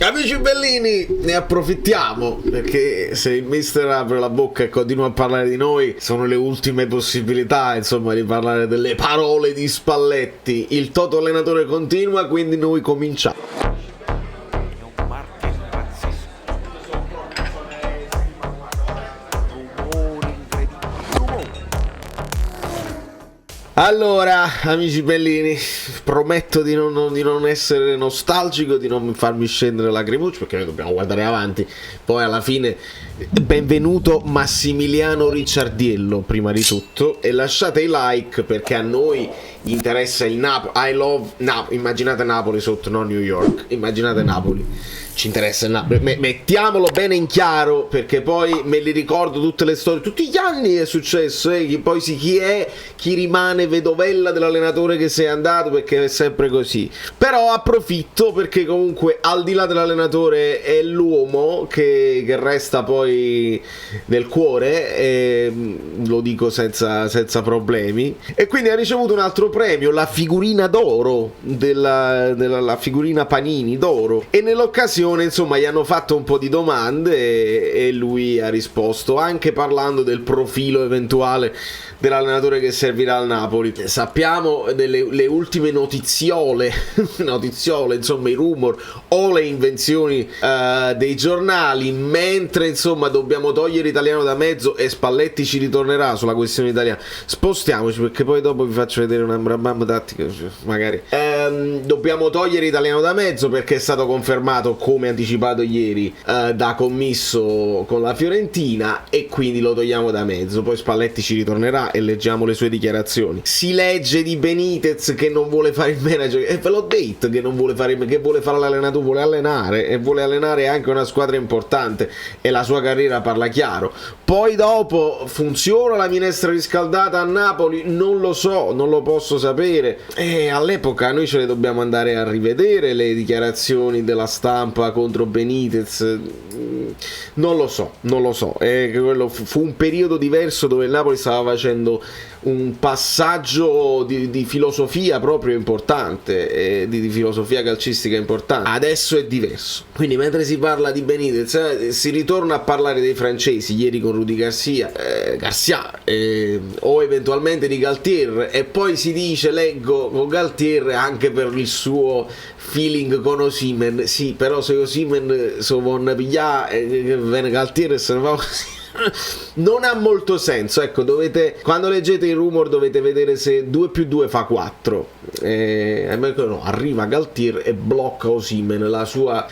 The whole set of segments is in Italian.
Amici bellini, ne approfittiamo perché se il mister apre la bocca e continua a parlare di noi, sono le ultime possibilità, insomma, di parlare delle parole di Spalletti. Il Toto allenatore continua, quindi noi cominciamo. Allora, amici bellini, prometto di non essere nostalgico, di non farmi scendere lacrimucce, perché noi dobbiamo guardare avanti. Poi alla fine, benvenuto Massimiliano Ricciardiello, prima di tutto, e lasciate i like perché a noi interessa il Napoli. I love Napoli. Immaginate Napoli sotto, non New York. Immaginate Napoli. Ci interessa il Napoli. Mettiamolo bene in chiaro, perché poi me li ricordo tutte le storie. Tutti gli anni è successo, poi chi rimane vedovella dell'allenatore che se n'è andato, perché è sempre così. Però approfitto perché comunque al di là dell'allenatore è l'uomo che resta poi nel cuore, e lo dico senza problemi. E quindi ha ricevuto un altro premio, la figurina d'oro la figurina Panini d'oro, e nell'occasione insomma gli hanno fatto un po' di domande e lui ha risposto, anche parlando del profilo eventuale dell'allenatore che servirà al Napoli. Sappiamo le ultime notiziole, insomma i rumor o le invenzioni dei giornali, mentre insomma dobbiamo togliere Italiano da mezzo e Spalletti ci ritornerà sulla questione italiana. Spostiamoci perché poi dopo vi faccio vedere una brabam tattica, magari. Dobbiamo togliere Italiano da mezzo perché è stato confermato, come anticipato ieri, da commisso con la Fiorentina, e quindi lo togliamo da mezzo. Poi Spalletti ci ritornerà e leggiamo le sue dichiarazioni. Si legge di Benitez che non vuole fare il manager, e ve l'ho detto che non vuole fare, che vuole fare l'allenatore, vuole allenare, e vuole allenare anche una squadra importante, e la sua carriera parla chiaro. Poi dopo funziona la minestra riscaldata a Napoli? Non lo so, non lo posso sapere, e all'epoca noi ce le dobbiamo andare a rivedere le dichiarazioni della stampa contro Benitez. Non lo so, quello fu un periodo diverso dove il Napoli stava facendo un passaggio di filosofia proprio importante, di filosofia calcistica importante. Adesso è diverso, quindi mentre si parla di Benitez si ritorna a parlare dei francesi, ieri con Rudy Garcia, o eventualmente di Galtier, e poi si dice, leggo, con Galtier anche per il suo feeling con Osimhen. Sì, però se Osimhen so vuole pigliare, viene Galtier se ne va così. Non ha molto senso, ecco, quando leggete i rumor dovete vedere se 2 più 2 fa 4. No, arriva Galtier e blocca Osimhen, la sua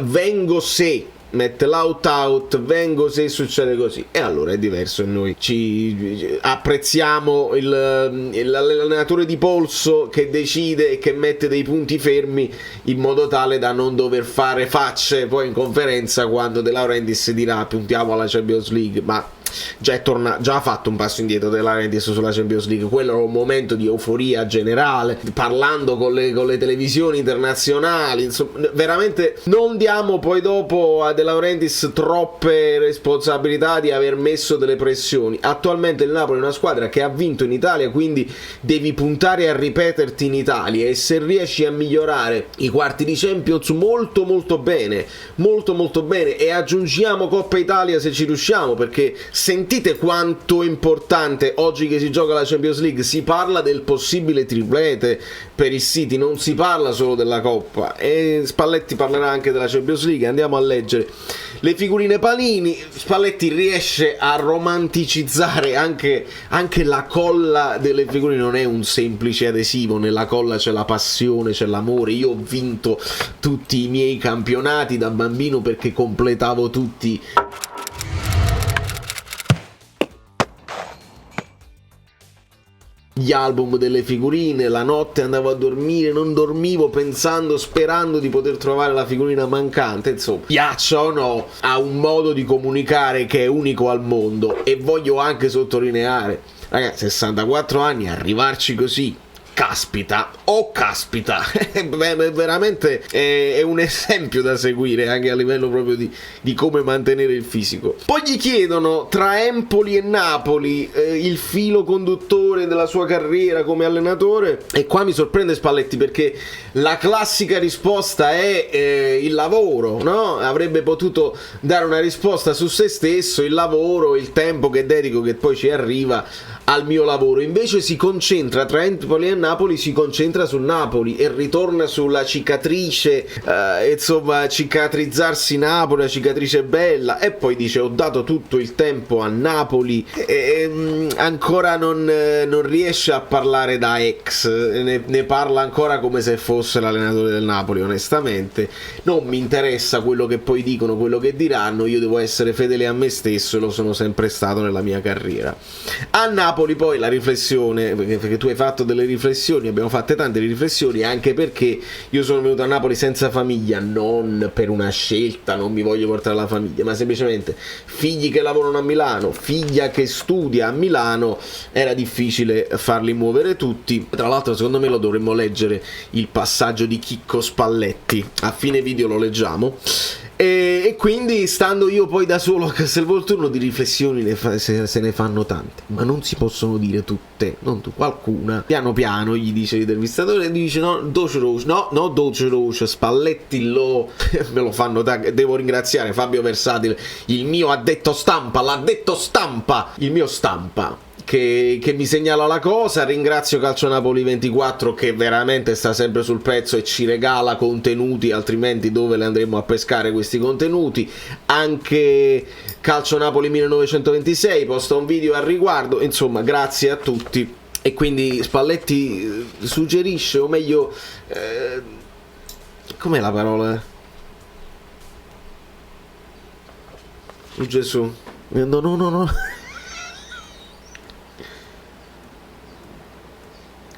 vengo se mette l'out, vengo se succede così, e allora è diverso, e noi ci apprezziamo l'allenatore di polso che decide e che mette dei punti fermi in modo tale da non dover fare facce poi in conferenza quando De Laurentiis dirà puntiamo alla Champions League, ma già ha fatto un passo indietro De Laurentiis sulla Champions League. Quello era un momento di euforia generale, parlando con le televisioni internazionali, insomma, veramente non diamo poi dopo a De Laurentiis troppe responsabilità di aver messo delle pressioni. Attualmente il Napoli è una squadra che ha vinto in Italia, quindi devi puntare a ripeterti in Italia, e se riesci a migliorare i quarti di Champions molto bene, e aggiungiamo Coppa Italia se ci riusciamo, perché sentite quanto è importante oggi che si gioca la Champions League. Si parla del possibile triplete per il City, non si parla solo della Coppa, e Spalletti parlerà anche della Champions League. Andiamo a leggere le figurine Panini. Spalletti riesce a romanticizzare anche la colla delle figurine, non è un semplice adesivo, nella colla c'è la passione, c'è l'amore. Io ho vinto tutti i miei campionati da bambino perché completavo tutti gli album delle figurine, la notte andavo a dormire, non dormivo sperando di poter trovare la figurina mancante. Insomma, piaccia o no, ha un modo di comunicare che è unico al mondo, e voglio anche sottolineare, ragazzi, 64 anni, arrivarci così, caspita, veramente è un esempio da seguire anche a livello proprio di come mantenere il fisico. Poi gli chiedono tra Empoli e Napoli il filo conduttore della sua carriera come allenatore, e qua mi sorprende Spalletti, perché la classica risposta è il lavoro, no? Avrebbe potuto dare una risposta su se stesso, il lavoro, il tempo che dedico, che poi ci arriva al mio lavoro. Invece si concentra tra Empoli e Napoli, si concentra sul Napoli e ritorna sulla cicatrice, insomma, cicatrizzarsi Napoli, la cicatrice bella, e poi dice ho dato tutto il tempo a Napoli, e ancora non riesce a parlare da ex, ne parla ancora come se fosse l'allenatore del Napoli. Onestamente non mi interessa quello che poi dicono, quello che diranno, io devo essere fedele a me stesso, e lo sono sempre stato nella mia carriera. A Napoli poi la riflessione, perché tu hai fatto delle riflessioni, abbiamo fatte tante riflessioni, anche perché io sono venuto a Napoli senza famiglia, non per una scelta, non mi voglio portare la famiglia, ma semplicemente figli che lavorano a Milano, figlia che studia a Milano, era difficile farli muovere tutti. Tra l'altro secondo me lo dovremmo leggere il passaggio di Chicco Spalletti, a fine video lo leggiamo. E quindi, stando io poi da solo a Castelvolturno, di riflessioni se ne fanno tante, ma non si possono dire tutte, qualcuna. Piano piano gli dice l'intervistatore, gli dice no, Doce Roche, Spalletti me lo fanno devo ringraziare Fabio Versatile, il mio addetto stampa, il mio stampa, che mi segnala la cosa. Ringrazio Calcio Napoli 24, che veramente sta sempre sul pezzo e ci regala contenuti, altrimenti dove le andremo a pescare questi contenuti. Anche Calcio Napoli 1926 posta un video al riguardo, insomma grazie a tutti. E quindi Spalletti suggerisce, o meglio, com'è la parola? Oh Gesù, no.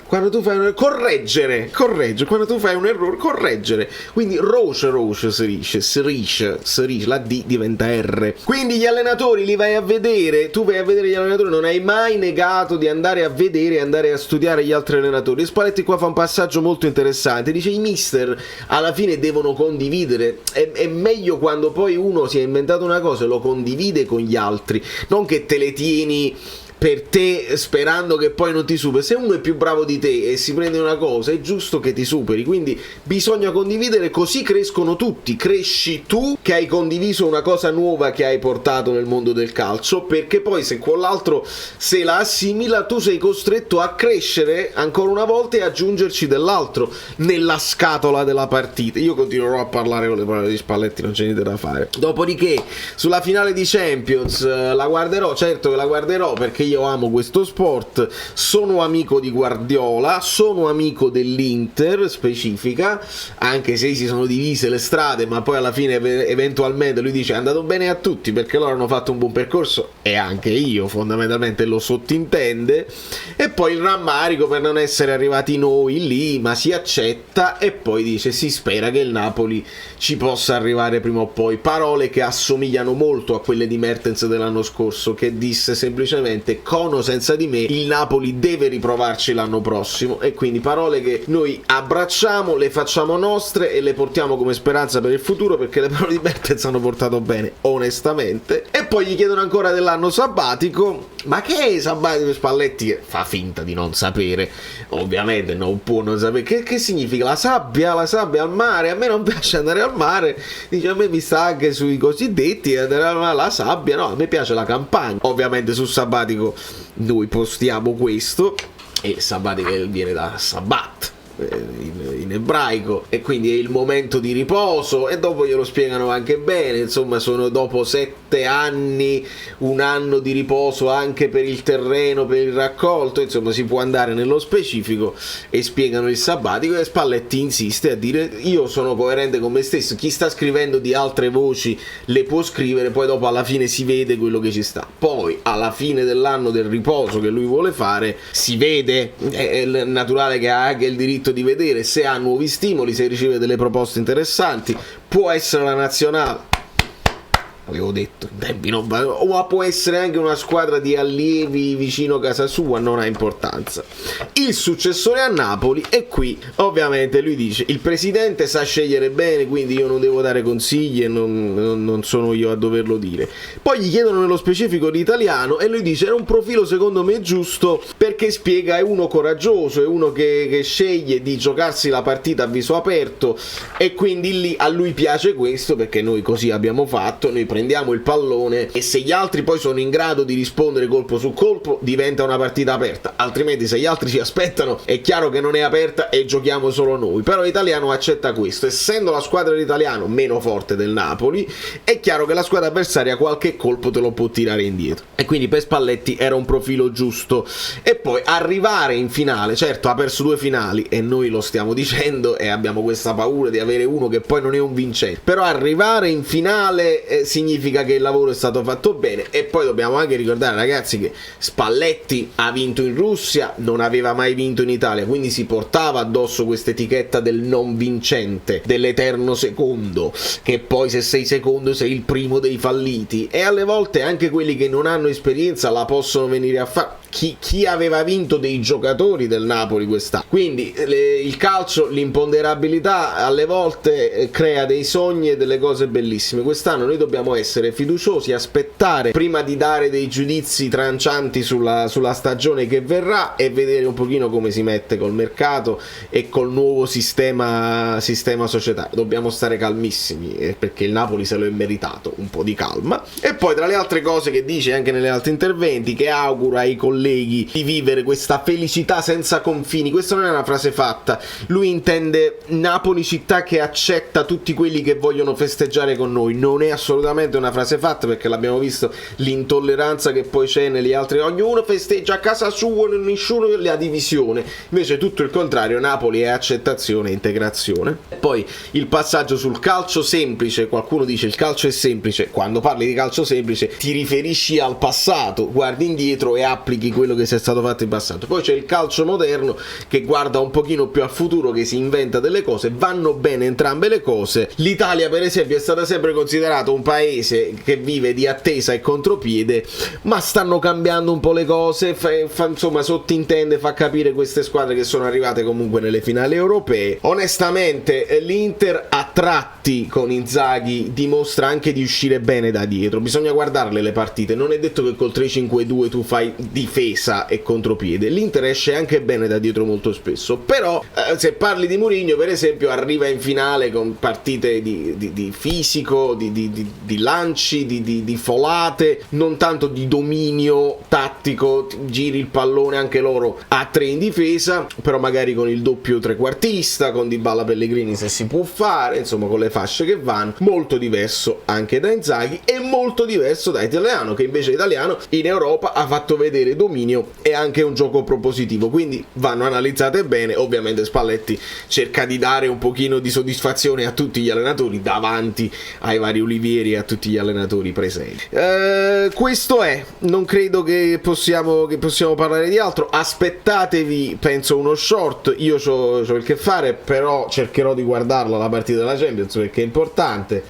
Quando tu fai un correggere, quando tu fai un errore, correggere. Quindi Roche si la D diventa R. Quindi gli allenatori li vai a vedere, tu vai a vedere gli allenatori, non hai mai negato di andare a vedere, andare a studiare gli altri allenatori. E Spalletti qua fa un passaggio molto interessante, dice i mister alla fine devono condividere, è meglio quando poi uno si è inventato una cosa e lo condivide con gli altri, non che te le tieni per te sperando che poi non ti superi. Se uno è più bravo di te e si prende una cosa, è giusto che ti superi, quindi bisogna condividere, così crescono tutti. Cresci tu che hai condiviso una cosa nuova che hai portato nel mondo del calcio, perché poi se quell'altro se la assimila, tu sei costretto a crescere ancora una volta e aggiungerci dell'altro nella scatola della partita. Io continuerò a parlare con le parole di Spalletti, non c'è niente da fare. Dopodiché sulla finale di Champions la guarderò, certo che la guarderò, perché io amo questo sport, sono amico di Guardiola, sono amico dell'Inter specifica, anche se si sono divise le strade, ma poi alla fine eventualmente lui dice è andato bene a tutti perché loro hanno fatto un buon percorso, e anche io fondamentalmente lo sottintende. E poi il rammarico per non essere arrivati noi lì, ma si accetta, e poi dice si spera che il Napoli ci possa arrivare prima o poi. Parole che assomigliano molto a quelle di Mertens dell'anno scorso, che disse semplicemente con o senza di me il Napoli deve riprovarci l'anno prossimo. E quindi parole che noi abbracciamo, le facciamo nostre e le portiamo come speranza per il futuro, perché le parole di Mertens hanno portato bene onestamente. E poi gli chiedono ancora dell'anno sabbatico, ma che è sabbatico? Spalletti fa finta di non sapere, ovviamente non può non sapere che significa la sabbia al mare. A me non piace andare al mare, dice, a me mi sta anche sui cosiddetti andare al mare, la sabbia no, a me piace la campagna. Ovviamente sul sabbatico noi postiamo questo, e sabbatico viene da sabbat in ebraico, e quindi è il momento di riposo. E dopo glielo spiegano anche bene, insomma sono dopo 7 anni, un anno di riposo anche per il terreno, per il raccolto, insomma si può andare nello specifico, e spiegano il sabbatico. E Spalletti insiste a dire io sono coerente con me stesso, chi sta scrivendo di altre voci le può scrivere, poi dopo alla fine si vede quello che ci sta. Poi alla fine dell'anno del riposo che lui vuole fare si vede, è naturale che ha anche il diritto di vedere se ha nuovi stimoli, se riceve delle proposte interessanti. Può essere la nazionale, l'avevo detto, tempi non o può essere anche una squadra di allievi vicino a casa sua, non ha importanza. Il successore a Napoli, e qui ovviamente lui dice il presidente sa scegliere bene, quindi io non devo dare consigli e non sono io a doverlo dire. Poi gli chiedono nello specifico l'italiano e lui dice era un profilo secondo me giusto, perché spiega è uno coraggioso, è uno che sceglie di giocarsi la partita a viso aperto, e quindi lì a lui piace questo, perché noi così abbiamo fatto, noi prendiamo il pallone e se gli altri poi sono in grado di rispondere colpo su colpo diventa una partita aperta, altrimenti se gli altri ci aspettano è chiaro che non è aperta e giochiamo solo noi. Però l'italiano accetta questo, essendo la squadra dell'italiano meno forte del Napoli è chiaro che la squadra avversaria qualche colpo te lo può tirare indietro, e quindi per Spalletti era un profilo giusto. E poi arrivare in finale, certo ha perso 2 finali e noi lo stiamo dicendo e abbiamo questa paura di avere uno che poi non è un vincente, però arrivare in finale significa che il lavoro è stato fatto bene. E poi dobbiamo anche ricordare, ragazzi, che Spalletti ha vinto in Russia, non aveva mai vinto in Italia, quindi si portava addosso questa etichetta del non vincente, dell'eterno secondo, che poi se sei secondo sei il primo dei falliti, e alle volte anche quelli che non hanno esperienza la possono venire a fare. Chi aveva vinto dei giocatori del Napoli quest'anno. Quindi il calcio, l'imponderabilità alle volte crea dei sogni e delle cose bellissime. Quest'anno noi dobbiamo essere fiduciosi, aspettare prima di dare dei giudizi trancianti sulla stagione che verrà e vedere un pochino come si mette col mercato e col nuovo sistema societario. Dobbiamo stare calmissimi, perché il Napoli se lo è meritato un po' di calma. E poi tra le altre cose che dice anche negli altri interventi, che augura ai colleghi di vivere questa felicità senza confini. Questa non è una frase fatta, lui intende Napoli città che accetta tutti quelli che vogliono festeggiare con noi. Non è assolutamente una frase fatta, perché l'abbiamo visto l'intolleranza che poi c'è negli altri, ognuno festeggia a casa sua, nessuno, la divisione. Invece tutto il contrario, Napoli è accettazione e integrazione. E poi il passaggio sul calcio semplice, qualcuno dice il calcio è semplice, quando parli di calcio semplice ti riferisci al passato, guardi indietro e applichi quello che sia stato fatto in passato. Poi c'è il calcio moderno che guarda un pochino più al futuro, che si inventa delle cose. Vanno bene entrambe le cose. L'Italia per esempio è stata sempre considerata un paese che vive di attesa e contropiede, ma stanno cambiando un po' le cose, insomma sottintende, fa capire queste squadre che sono arrivate comunque nelle finali europee. Onestamente l'Inter a tratti con Inzaghi dimostra anche di uscire bene da dietro, bisogna guardarle le partite, non è detto che col 3-5-2 tu fai difesa e contropiede. L'Inter esce anche bene da dietro molto spesso, però se parli di Mourinho per esempio arriva in finale con partite di fisico, di lanci, di folate, non tanto di dominio tattico, giri il pallone anche loro a 3 in difesa, però magari con il doppio trequartista, con Dybala, Pellegrini se si può fare, insomma con le fasce che vanno. Molto diverso anche da Inzaghi e molto diverso da Italiano, che invece Italiano in Europa ha fatto vedere dominio e anche un gioco propositivo, quindi vanno analizzate bene. Ovviamente Spalletti cerca di dare un pochino di soddisfazione a tutti gli allenatori davanti ai vari Olivieri e a tutti gli allenatori presenti. Questo è, non credo che possiamo parlare di altro. Aspettatevi, penso, uno short. Io c'ho il che fare, però cercherò di guardarla la partita della Champions perché è importante.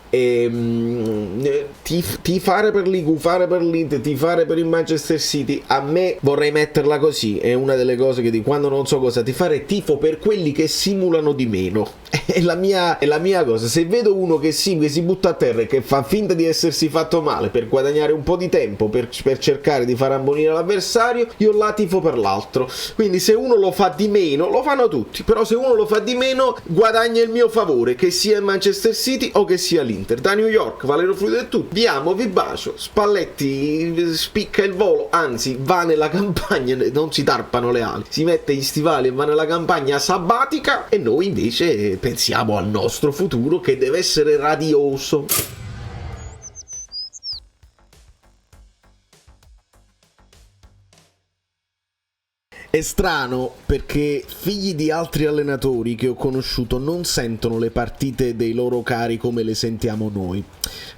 Tifare per l'Igu, fare per l'Inter, tifare per il Manchester City, a me vorrei metterla così, è una delle cose che di quando non so cosa tifare, tifo per quelli che simulano di meno. È la mia cosa. Se vedo uno che si butta a terra e che fa finta di essersi fatto male per guadagnare un po' di tempo, per cercare di far ammonire l'avversario, io la tifo per l'altro. Quindi se uno lo fa di meno, lo fanno tutti, però se uno lo fa di meno guadagna il mio favore, che sia il Manchester City o che sia l'Inter. Da New York, Valerio Fluido è tutto, vi amo, vi bacio. Spalletti spicca il volo, anzi va nella campagna, non si tarpano le ali, si mette gli stivali e va nella campagna sabbatica, e noi invece pensiamo al nostro futuro che deve essere radioso. È strano perché figli di altri allenatori che ho conosciuto non sentono le partite dei loro cari come le sentiamo noi.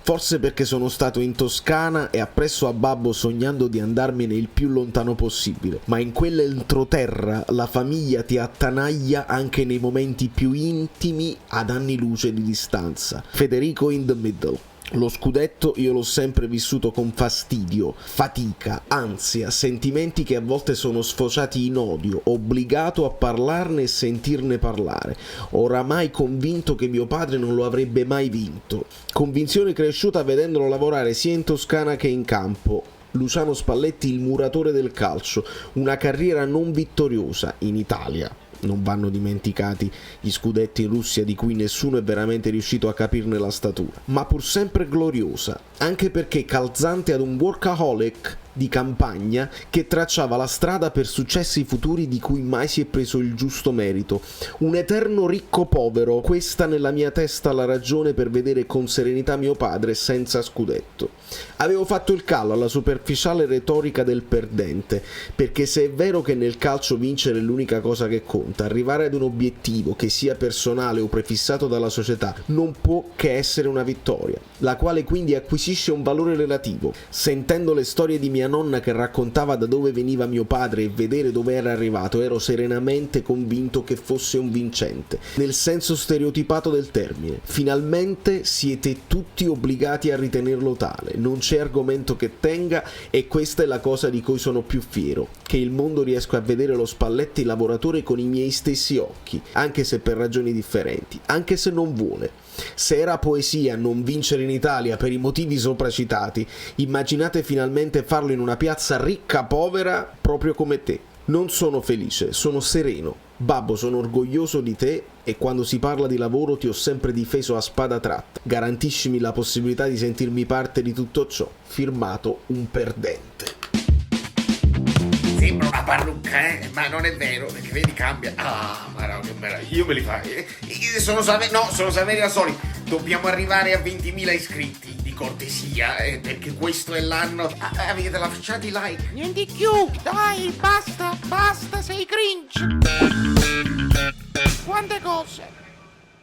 Forse perché sono stato in Toscana e appresso a babbo sognando di andarmene il più lontano possibile, ma in quell'entroterra la famiglia ti attanaglia anche nei momenti più intimi ad anni luce di distanza. Federico in the middle. Lo scudetto io l'ho sempre vissuto con fastidio, fatica, ansia, sentimenti che a volte sono sfociati in odio, obbligato a parlarne e sentirne parlare, oramai convinto che mio padre non lo avrebbe mai vinto. Convinzione cresciuta vedendolo lavorare sia in Toscana che in campo. Luciano Spalletti, il muratore del calcio, una carriera non vittoriosa in Italia. Non vanno dimenticati gli scudetti in Russia di cui nessuno è veramente riuscito a capirne la statura, ma pur sempre gloriosa, anche perché calzante ad un workaholic di campagna che tracciava la strada per successi futuri di cui mai si è preso il giusto merito. Un eterno ricco povero, questa nella mia testa la ragione per vedere con serenità mio padre senza scudetto. Avevo fatto il callo alla superficiale retorica del perdente, perché se è vero che nel calcio vincere è l'unica cosa che conta, arrivare ad un obiettivo che sia personale o prefissato dalla società non può che essere una vittoria, la quale quindi acquisisce un valore relativo. Sentendo le storie di mia nonna che raccontava da dove veniva mio padre e vedere dove era arrivato, ero serenamente convinto che fosse un vincente, nel senso stereotipato del termine. Finalmente siete tutti obbligati a ritenerlo tale, non c'è argomento che tenga, e questa è la cosa di cui sono più fiero, che il mondo riesco a vedere lo Spalletti lavoratore con i miei stessi occhi, anche se per ragioni differenti, anche se non vuole. Se era poesia non vincere in Italia per i motivi sopracitati, immaginate finalmente farlo in una piazza ricca povera proprio come te. Non sono felice, sono sereno. Babbo, sono orgoglioso di te e quando si parla di lavoro ti ho sempre difeso a spada tratta. Garantiscimi la possibilità di sentirmi parte di tutto ciò. Firmato un perdente. Sembra una parrucca, ma non è vero, perché vedi cambia. Ah, ma no, che meraviglia, io me li fai. Sono Saveri da soli. Dobbiamo arrivare a 20.000 iscritti, di cortesia, perché questo è l'anno. Avete lasciato i like? Niente più, dai, basta, sei cringe. Quante cose.